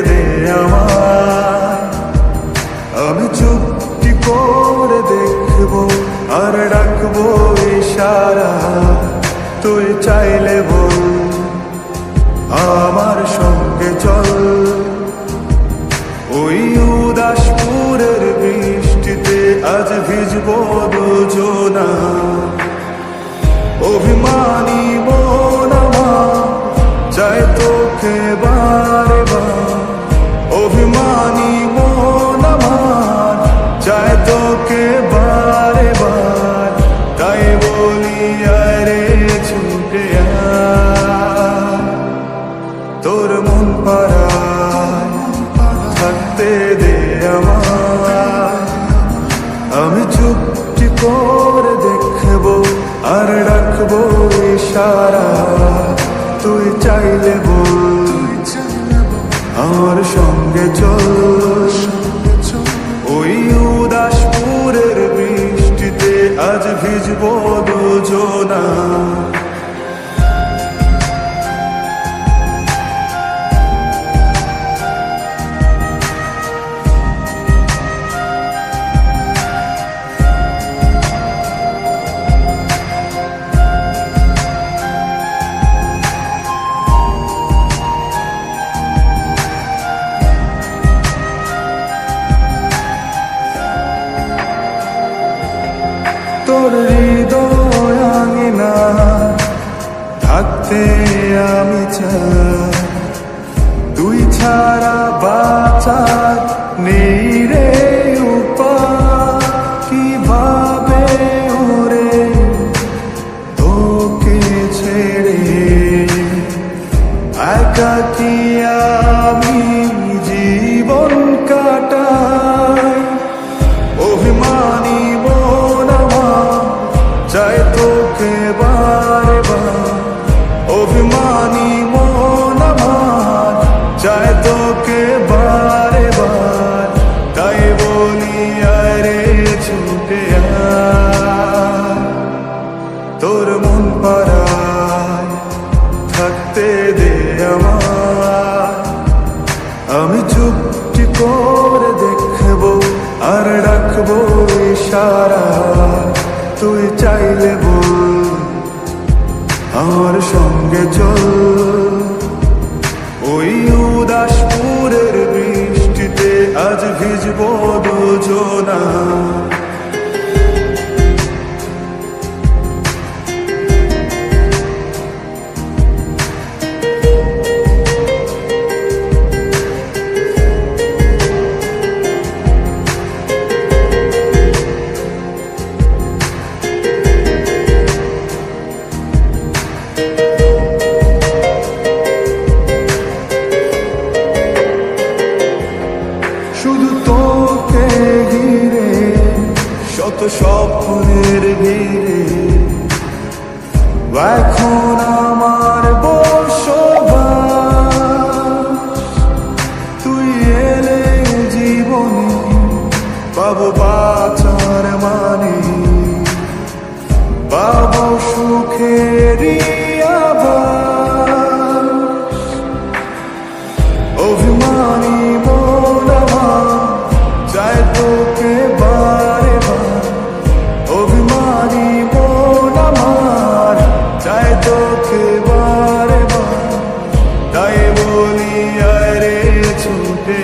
দে আমায়, আমি চুপটি করে দেখবো আর ডাকবো ইশারা, তুই চাইলে বল আমার সঙ্গে চল। ওই উদাসপুরের বৃষ্টিতে আজ ভিজবো দুজনা, অভিমানী মন আমার চাই তোকে বারে বার, অভিমানী মন আমার চাই তোকে বারে বার, তাই বলি আরে ছুটে আয়, তোর মন পাড়ায় থাকতে দে আমায়, আমি চুপটি করে দেখবো আর ডাকবো ইশারা, তুই চাইলে বল আমার সঙ্গে চল। ওই উদাসপুরের বৃষ্টিতে আজ ভিজবো দুজনা, তোর হৃদয় আঙিনা থাকতে আমি চাই, তুই ছাড়া বাঁচার নেই রে উপায়, কিভাবে ওরে তোকে ছেড়ে একাকী আমি জীবন কাটাই, অভিমানী মন আমার চাই তোকে বারে বার, অভিমানী মন আমার চাই তোকে বারে বার, তাই বলি আরে ছুটে আয়, তোর মন পাড়ায় থাকতে দে আমায়, আমি চুপটি করে দেখবো আর ডাকবো ইশারা, তুই চাইলে বল আমার সঙ্গে চল। ওই উদাসপুরের বৃষ্টিতে আজ ভিজবো দুজনা, শুধু তোকে ঘিরে শত স্বপ্নের ভিড়ে, এখন আমার বসবাস, তুই এলে জীবনে পাবো বাঁচার মানে, পাবো সুখেরই আভাস, অভিমানী মন আমার চাই তোকে বারে বার, অভিমানী মন আমার চাই তোকে বারে বার, তাই বলি আরে ছুটে